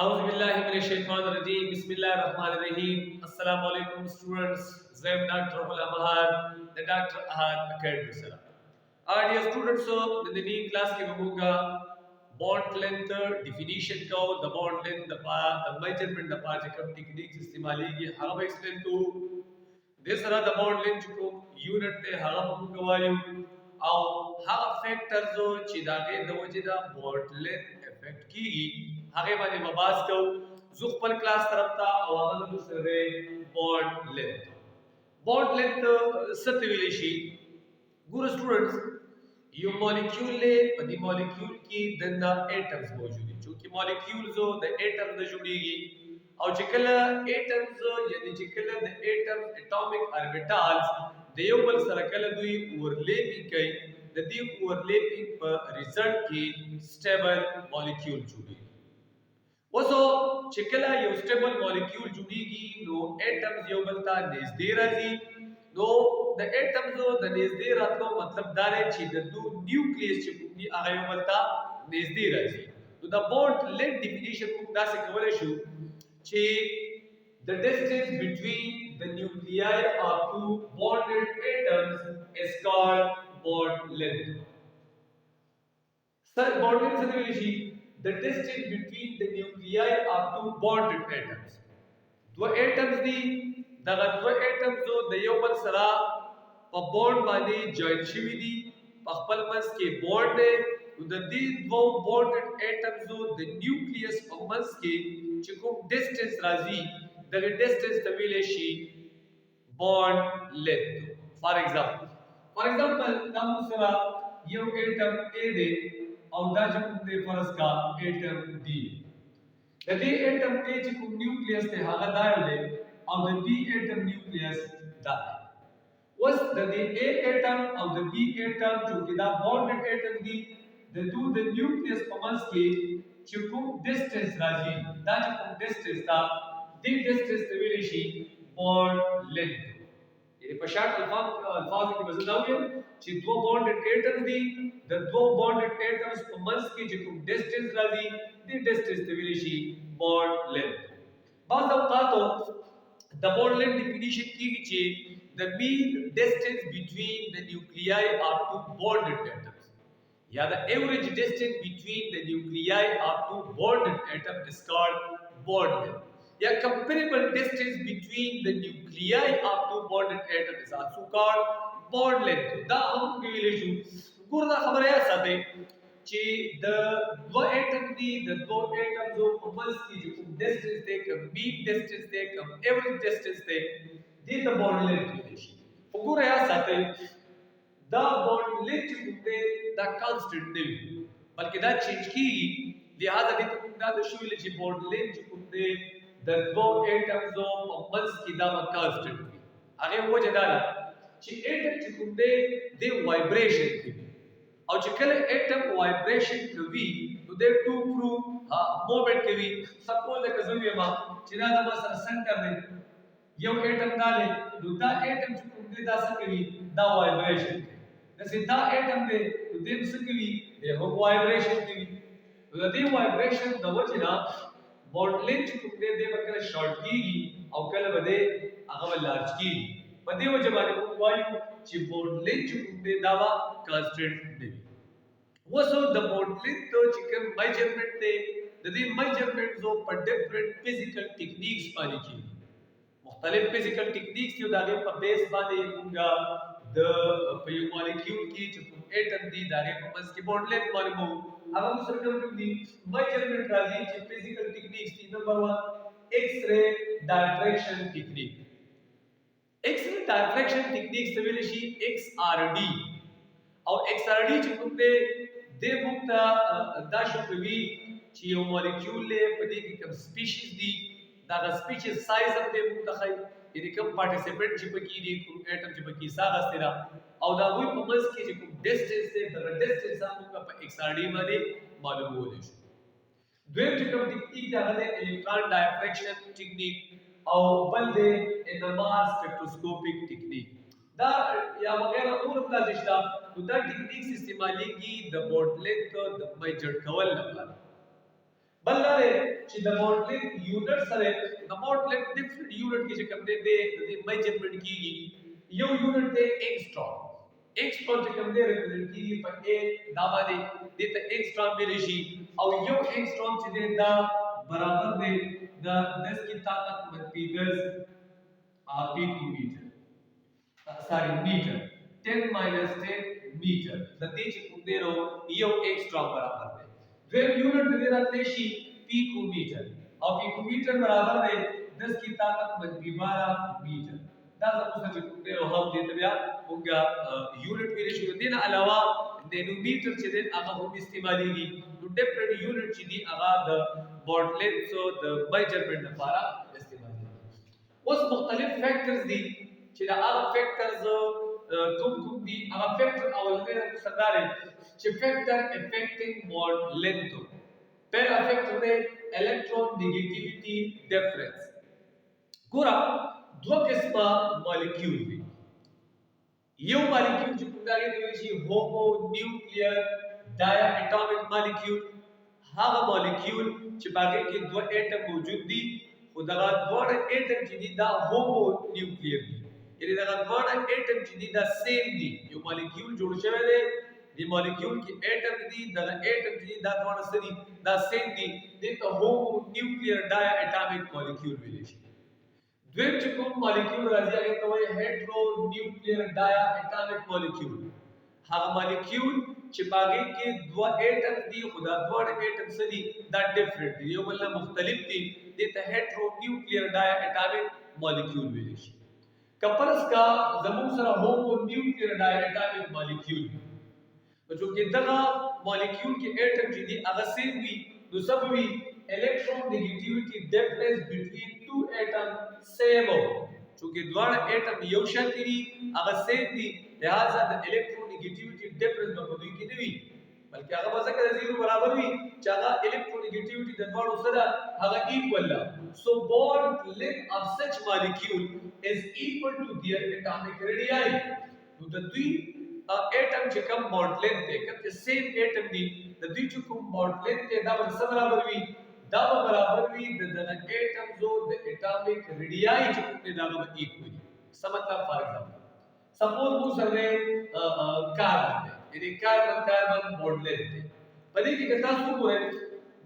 Auzubillahiminashaitanirrajim. Bismillahirrahmanirrahim. Assalamu alaikum students. I'm Dr. Ahad, the Dr. Ahad Academy sir. Dear students, so in the new class के बबूंगा bond length definition का the bond length the measurement the पाठ्यक्रम techniques इस्तेमाली की हम explain to this are the bond length को unit पे हम बबूंगा वायु او هغه فیکٹرز چې داګه د وجې د بورډلند افیکټ کیږي هغه باندې مباحث کوو زه خپل کلاس طرف ته او هغه د سره بورډلند ست ویل شي ګور سټوډنټس یو مالیکول له په دې مالیکول کې دنه اټمز موجود دي چې مالیکولز د اټم د جوړیږي او چې کله اټمز یعنی چې کله د اټمز اټومیک اربیټالز د یو بل سره کله دوی اورلیپینګ کوي د دې اورلیپینګ په ریزلټ کې سټیبل مالیکول جوړیږي وسو چې کله یو سټیبل مالیکول جوړیږي نو اټمز یو بل ته نږدې راځي نو د اټمز د نږدې راتلو مطلب دا دی چې د دوه نیوکلیس چې کومي هغه یو بل ته نږدې راځي نو د بوند لینث ډیفینیشن موږ داسې کولای شو چې the distance between the nuclei of two bonded atoms is called bond length. Sir, bond length से दिली she the distance between the nuclei of two bonded atoms. दो atoms दी दगा दो atoms जो د یو بل سره په bond باندې join شوي دي په خپل منځ کې bond دی د دې دوه bonded atoms جو د nucleus په منځ کې چې کوم distance راځي the distance the will she bond length for example دا مسره یو atom A دی او دا چې کوم دی فرض کا atom D د دې atom A چې کوم نیوکلیس ته هغه دا دی او د D atom نیوکلیس دا وس د دې A atom او د B atom چې دا bonded atom دي د دوه د نیوکلیس په منځ کې چې کوم distance راځي دا چې کوم distance دا the distance the will she bond length یعنی په شرط الفاظ کې وزن دا ویم چې دوه bonded atoms دي د دوه bonded atoms په منځ کې چې کوم distance راځي the distance the will she bond length بعض اوقات د bond length definition کیږي چې the mean distance between the nuclei of two bonded atoms یا the average distance between the nuclei of two bonded atoms is called bond length या comparable distance between the nuclei of two bonded atoms is also called bond length دا هم ویل شو ګور دا خبره یا ساتي چې د دوه اټم دي د دوه اټم جو په منځ کې چې کوم distance دی کوم mean distance دی کوم average distance دی دې ته bond length ویل شي وګور یا ساتي دا bond length چې کوم دا constant دی بلکې دا چینج کیږي لہذا دې ته دا د شویل چې bond length چې کوم دی د دوه اټمز په منځ کې دا کانسټنټ وي هغه وجه دا ده چې اټم چې کوم دی د وایبریشن کوي او چې کله اټم وایبریشن کوي نو د ټو پرو موومېنټ کوي سپوز لکه زه وایم چې دا د سره سنټر دی یو اټم دا دی نو دا اټم چې کوم دی دا څه کوي دا وایبریشن کوي دا سیدا اټم دی نو د څه کوي د وایبریشن کوي نو د دې وایبریشن د وجه نه bond length کوم دې وکړه شارټ کیږي او کله بده هغه لارج کیږي په دې وجه باندې موږ وایو چې bond length کوم دې دا کانسټنټ دی وسو د bond length چې کوم میجرمنټ دی د دې میجرمنټ زو په ډیفرنٹ فزیکل ټیکنیکس باندې کیږي مختلف فزیکل ټیکنیکس یو دغه په بیس باندې موږ د په یو مالیکول کې چې کوم اټم دی دغه په بس کې bond length معلومو هغه سره کوم دي میجرمنٹ راځي چې فزیکل ټیکنیکس دی نمبر 1 ایکس رے ډایفریکشن ټیکنیک ایکس رے ډایفریکشن ټیکنیک څه ویل شي ایکس آر ډی او ایکس آر ډی چې کوم دی د موږ دا شو کوي چې یو مالیکول له په دې کې کوم سپیشیز دي دا سپیشیز سایز هم د موږ ته یعنی کوم پارټیسیپټ چې پکې دي کوم اټم چې پکې ساغسته را او دا وی په منځ کې چې کوم ډیسټنس دی دا ډیسټنس موږ په ایکس آر ډی باندې معلومول شي دویم چې کوم ټیکنیک دا د الکترون ډایفریکشن ټیکنیک او بل د انمار سپیکټروسکوپیک ټیکنیک دا یا وغیرہ نور هم دا شته دا ټیکنیک استعماليږي د بوند لینث د میجر کول لپاره بل لري چې د ماډلینګ یونټ سره د ماډلینګ ډیفرنٹ یونټ کې چې کوم دی د میجرمنٹ کیږي یو یونټ دی ایکسټرون چې کوم دی ریپرزینټ کیږي په ا دا باندې د ته ایکسټرون ویل شي او یو ایکسټرون چې دی دا برابر دی د 10 کی طاقت منفي 10 پیکومیټر meter 10 minus 10 meter د دې چې کوم دی نو یو ایکسټرون برابر دی دویم یونټ د دې راتلی شي پیکومیټر او پیکومیټر برابر دی 10 کی طاقت منفي 12 میټر دا زموږ چې کوم دی نو هم دې ته بیا موږ یونټ ویل شو دې نه علاوه د نومیټر چې دی هغه هم استعمالېږي نو ډیفرنٹ یونټ چې دی هغه د بورډلینز او د میجرمنٹ لپاره استعمالېږي اوس مختلف فیکټرز دي چې دا هغه فیکټرز کوم دي هغه فیکټر اولنی د مصدر چې فیکټر افیکټینګ بورډلینز پہلا فیکٹر ہے الیکٹرون نیگیٹیوٹی ڈفرنس ګوره دوه قسمه مالیکول دي یو مالیکول چې کوم دی ویل شي هومو نیوکلیر ډایا اټامیک مالیکول هغه مالیکول چې باغې کې دوه اټم موجود دي خو دا دوه اټم چې دي دا هومو نیوکلیر دي یعنی دا دوه اټم چې دي دا سیم دي یو مالیکول جوړ شوی دی دی مالیکول کی ایٹم دی دا ایٹم دی دا دوانه سری دا سیم دی دته هومو نیوکلیر ډایا اټامیک مالیکول ویل شي دویم چې کوم مالیکول راځي هغه ته وایي هیټرو نیوکلیر ډایا اټامیک مالیکول هغه مالیکول چې باغې کې دوه ایټم دی خدا دوه ایټم سری دا ډیفرنٹ دی یو بل مختلف دي دته هیټرو نیوکلیر ډایا اټامیک مالیکول ویل شي کپرس کا زموږ سره هومو نیوکلیر ډایا اټامیک مالیکول جو کہ دغه مالیکول کې اټم چې دی هغه سیم وي نو سب وی الیکټرون نیگیټیوټی ډفرنس بټوین ټو اټم سیم او چې دواړه اټم یو شان دي هغه سیم دي لہذا د الیکټرون نیگیټیوټی ډفرنس په دوی کې نه وي بلکې هغه به څنګه د 0 برابر وي چې هغه الیکټرون نیگیټیوټی د دواړو سره هغه ایکوال ده سو بوند لینث اف سچ مالیکول از ایکوال ټو دیئر اټامک ریډیای نو د دوی اټم چې کوم بونډ لینث دی کوم چې سیم اټم دی د دوی چې کوم بونډ لینث دی دا به سره برابر وي دا به برابر وي د اټم زو د اټامک ریډیای چې کوم دی دا به ایکوال څه مطلب فار ایگزامپل سپوز مو سره کاربن دی یعنی کاربن بونډ لینث دی په دې کې تاسو وګورئ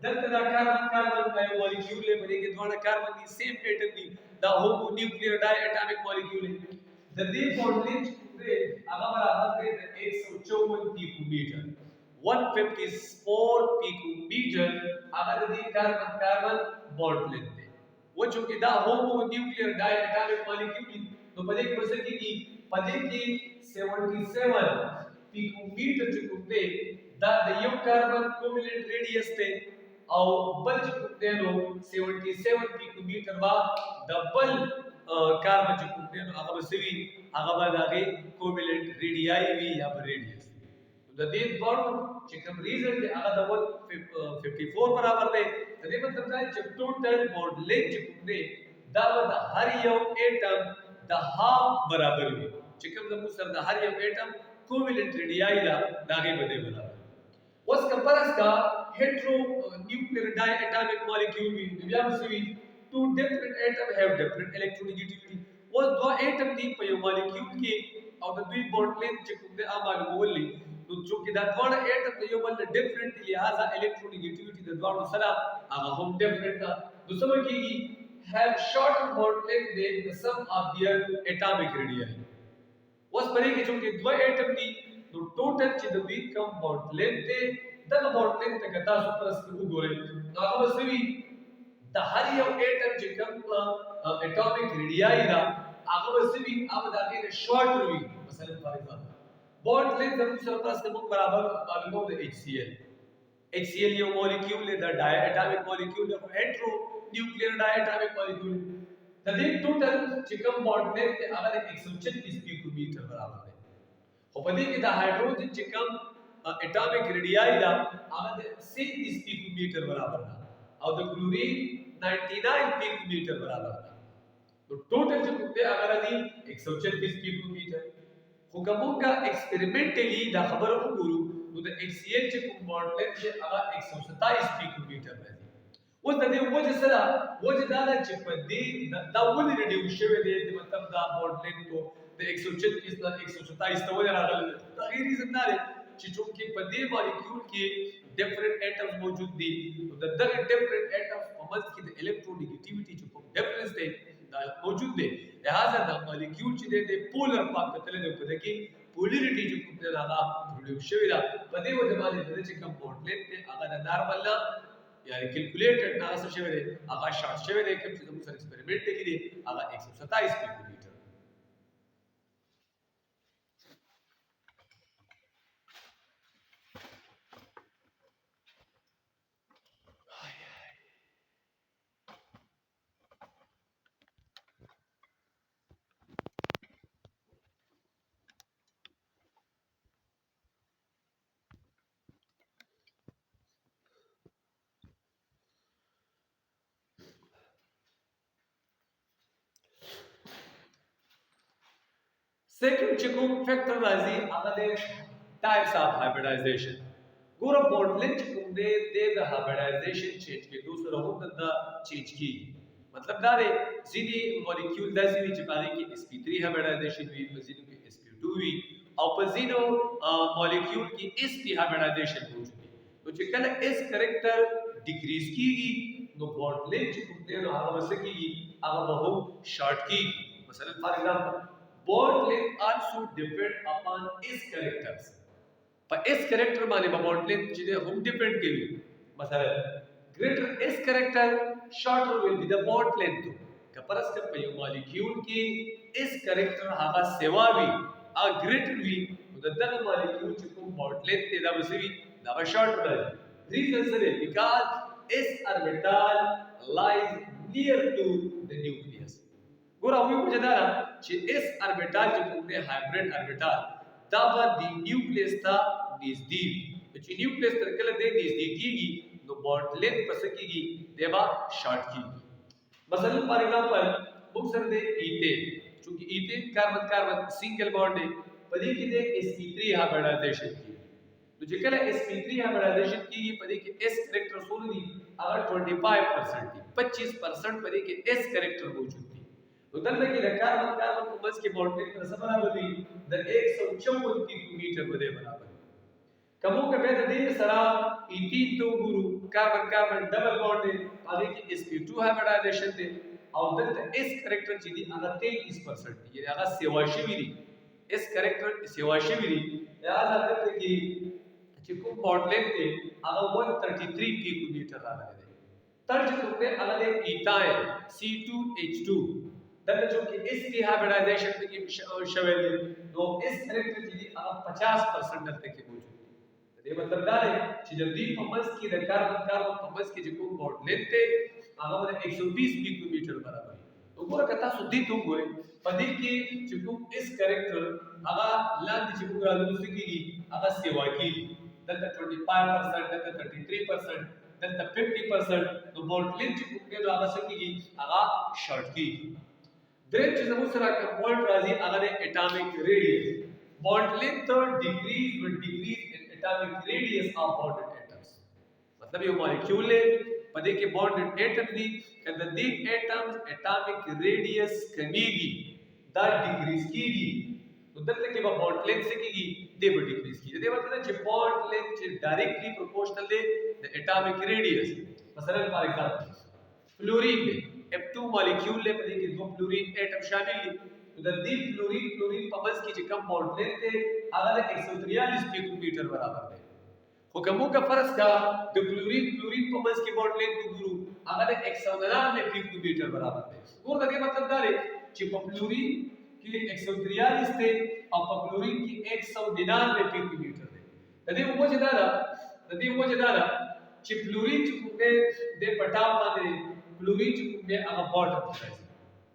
دلته دا کاربن یو مالیکول دی په دې کې دوه کاربن دي سیم اټم دی دا هومو نیوکلیر ډای اټامک مالیکول دی د دې بونډ لینث هغه برابر دی د 154 پیکومیټر 154 پیکومیټر هغه د دې کاربن بونډ لینث دی و چې دا هومو نیوکلیر ډای اټامک مالیکول دی نو په دې کې څه کېږي په دې کې 77 پیکومیټر چې کوم دی دا د یو کاربن کوویلنٹ ریډیس دی او بل چې کوم دی نو 77 پیکومیټر با د بل کاربن چې کوم دی نو هغه وسوي هغه به دغه کوویلنٹ ریډیای وی یا ریډیس د دې دوړو چې کوم ریزن دی هغه د 154 برابر دی د دې مطلب دا چې ټوټل بونډ لینث چې کوم دی دا د هر یو اټم د هاف برابر وي چې کوم زموږ سره د هر یو اټم کوویلنٹ ریډیای دا دغه بده برابر اوس کمپرس کا هیټرو نیوکلیر ډای اټامک مالیکول وی بیا مسوي two different atoms have different electronegativity اوس دوه اټم دي په یو مالیکول کې او د دوی بونډ لینث چې کوم دی معلومولې نو چې دا دوه اټم د یو بل ډیفرنٹ لہذا الیکټرونیګیټیویټي د دوه سره هغه هم ډیفرنٹ ده نو څه کېږي have shorter bond length than the sum of their atomic radii اوس پرې کې چې دوه اټم دي نو ټوټل چې د دوی کوم بونډ لینث دی دغه بونډ لینث ته تاسو پرس کې وګورئ نو هغه وسوي د هر یو اټم چې کوم اټامیک ریډیای دا هغه وسوي هغه د هغه شارټ وي مثلا فار ایگزامپل بونډ لینث د سره تاسو موږ برابر معلومو د HCl یو مالیکول دی د ډای اټامیک مالیکول د هیټرو نیوکلیر ډای اټامیک مالیکول د دې ټوټل چې کوم بونډ لینث دی هغه 136 پیکومیټر برابر دی خو په دې کې د هایدروجن چې کوم اټامیک ریډیای دا هغه 37 پیکومیټر برابر ده او د کلورین 99 پیکومیټر برابر ده نو ټوټل چې کوم دی هغه راځي 136 پیکومیټر خو کومه ایکسپریمنټلی دا خبره وګورو نو د HCl چې کوم بونډ لینث دی هغه 127 پیکومیټر راځي اوس د دې وجه سره وجه دا ده چې په دې دا ولې ریډیوس شوی دی د مطلب دا بورډلین کو د 136 نه 127 ته ولې راغلی دا غیر ریزن دا دی چې چونکې په دې مالیکول کې ډیفرنٹ اټمز موجود دي نو د دغه ډیفرنٹ اټمز په منځ کې د الکترونیګیټیویټي چې کوم ډیفرنس دی دا موجود دی لہذا د مالیکول چې دی د پولر پات ته تللی په دې کې پولریټي چې کوم دی هغه پروډوس شوی دا په دې وجه باندې چې کوم بورډلین دی هغه د نارمل نه یعنی کیلکولیټډ نه څه شوی دی هغه شارټ شوی دی کوم چې موږ سره ایکسپریمنٹ کې دي هغه 127 میکرومیټر Second چې کوم فیکٹر راځي هغه د ټایپس اف هایبریډایزیشن ګوره بورډلین چې کوم دی د هایبریډایزیشن چینج کېدو سره هم د چینج کیږي مطلب دا دی ځینې مالیکول داسې وي چې هغې کې sp3 هایبریډایزیشن وي په ځینو کې sp2 وي او په ځینو مالیکول کې sp هایبریډایزیشن موجود وي نو چې کله s کرکټر ډیکریز کیږي نو بورډلین چې کوم دی نو هغه به څه کیږي هغه به هم شارټ کیږي مثلا فار ایگزامپل bond length also depend upon s characters पर s character माने bond length चीजें हम depend केवी مثلا greater s character shorter will be the bond length कपरस का पयो molecule की s character हागा सेवा भी आ greater भी तो दगा molecule चिको bond length ते दा वसवी दा shorter है reason से because s orbital lies near to the nucleus ګوره وی په جدا چې اس اربیټال چې کوم دی هایبرید اربیټال دا به د نیوکلیس ته نږدې وي چې نیوکلیس تر کله دی نږدې کیږي نو بورډلین پس کیږي دی به شارټ کیږي مثلا فار ایگزامپل موږ سره دی ایتین چې ایتین کاربن کاربن سنگل بانډ دی په دې کې دی sp3 هایبریډایزیشن کیږي نو چې کله sp3 هایبریډایزیشن کیږي په دې کې s کریکټر څونه دي هغه 25% دي 25% په دې کې s کریکټر موجود دي तो दल्ले की कार्बन कार्बन को बस के बॉन्ड पर सब बराबर हुई द 154 किलोमीटर बदे बराबर कमो के बेद दे सरा इथीन तो गुरु कार्बन कार्बन डबल बॉन्ड है आगे की sp2 हाइब्रिडाइजेशन दे और दल्ले s कैरेक्टर चीदी अगर 23% ये अगर सेवाशिविरी s कैरेक्टर सेवाशिविरी याद आते कि चिको बॉन्ड लेते अगर 133 किलोमीटर आ रहे थे तर्ज तुमने अगर इथाइल C2H2 दल्ले जो कि इस की हाइब्रिडाइजेशन पे की शवेल तो इस कैरेक्टर की 50% दल्ले के मौजूद है ये मतलब दा है कि जल्दी पमस की द कार्बन कार्बन पमस की जो बॉन्ड लेते अगर 120 किलोमीटर बराबर तो गोरा कथा सुधी तुम गोरे पदी की जो इस कैरेक्टर अगर लांद जो राजू की अगर सेवा की दल्ले 25% दल्ले 33% दल्ले 50% तो बॉन्ड लेंथ जो जो अगर सकी अगर शॉर्ट की द्रेन चीज हम सरा का पॉइंट राजी अगर atomic radius bond length decrease with decrease in atomic radius of bonded atoms मतलब ये मॉलिक्यूल है पदे के बॉन्डेड एटम दी कद दी एटम्स एटॉमिक रेडियस कमीगी दा डिक्रीज कीगी तो दल्ले के बॉन्ड लेंथ से कीगी दे भी डिक्रीज की दे मतलब जे बॉन्ड लेंथ डायरेक्टली प्रोपोर्शनल दे द एटॉमिक रेडियस मसलन फॉर एग्जांपल फ्लोरीन में F2 मॉलिक्यूल ले पदे के दो फ्लोरीन एटम शामिल है तो द दी फ्लोरीन फ्लोरीन पबस की जो कम बॉन्ड लेंथ है अगर 143 किलोमीटर बराबर है हुक्मों का फर्ज का द फ्लोरीन फ्लोरीन पबस की बॉन्ड लेंथ गुरु अगर 199 किलोमीटर बराबर है और लगे मतलब दारे कि फ्लोरीन की 143 थे और फ्लोरीन की 199 किलोमीटर है तदे वो जदारा कि फ्लोरीन जो दे पटाव माने फ्लोरीन जो में अगर बॉन्ड है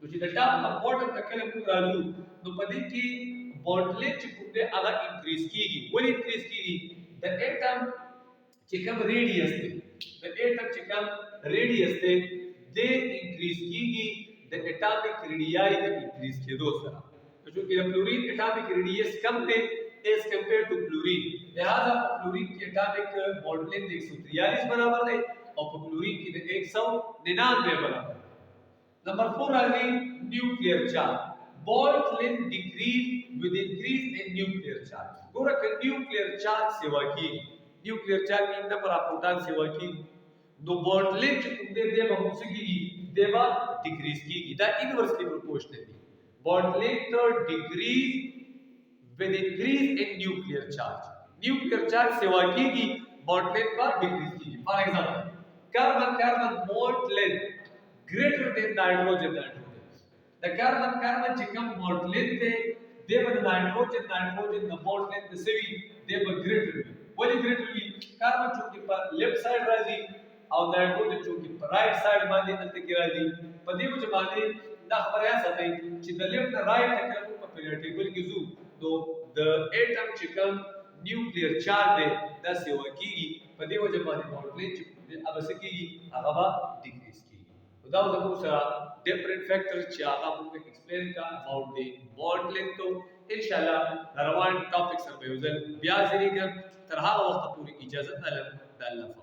तो जी डटा बॉन्ड तक के राजू तो पदी की बॉन्ड लेंथ जो में अगर इंक्रीज कीगी वो इंक्रीज कीगी द एटम चिकम रेडियस थे दे इंक्रीज कीगी the atomic radii the increase के दो सरा तो जो कि फ्लोरीन एटॉमिक रेडियस कम थे एज कंपेयर टू फ्लोरीन लिहाजा फ्लोरीन की एटॉमिक बॉन्ड लेंथ 143 बराबर है او په کلورین کې د 199 برابر. نمبر 4 راځي نیوکلیر چارج. Bond length decrease with increase in nuclear charge. ګوره که نیوکلیر چارج سیوا کیږي، نیوکلیر چارج کې د پر پروټون سیوا کیږي، نو بونډ لینث چې کوم دی به موږ کیږي دی به ډیکریز کیږي. دا انورسلی پروپورشنل دی. بونډ لینث ډیکریز with increase in nuclear charge. nuclear charge سیوا کیږي bond length به ډیکریز کیږي. فار ایگزامپل carbon bond length greater than nitrogen. The carbon چې کوم bond length دی دی به nitrogen د bond length د سوي دی به greater وي. ولی greater وي؟ carbon چې په left side راځي او nitrogen چې په right side باندې انت کې راځي. په دې وجه باندې دا خبره ساتي چې د left نه right ته کوم په periodic table کې ځو نو د اټم چې کوم نیوکلیر چارج دی دا سیوا کیږي. په دې وجه باندې bond length چې اب څه کیږي هغه به ډیکریز کیږي. دا زموږ سره ډیفرنٹ فیکٹرز چې هغه موږ ایکسپلین کا اباؤٹ دی bond length. تو ان شاء الله روان ټاپک سره به یو ځل بیا ځریږم. تر هغه وخت پورې اجازه تعلم د الله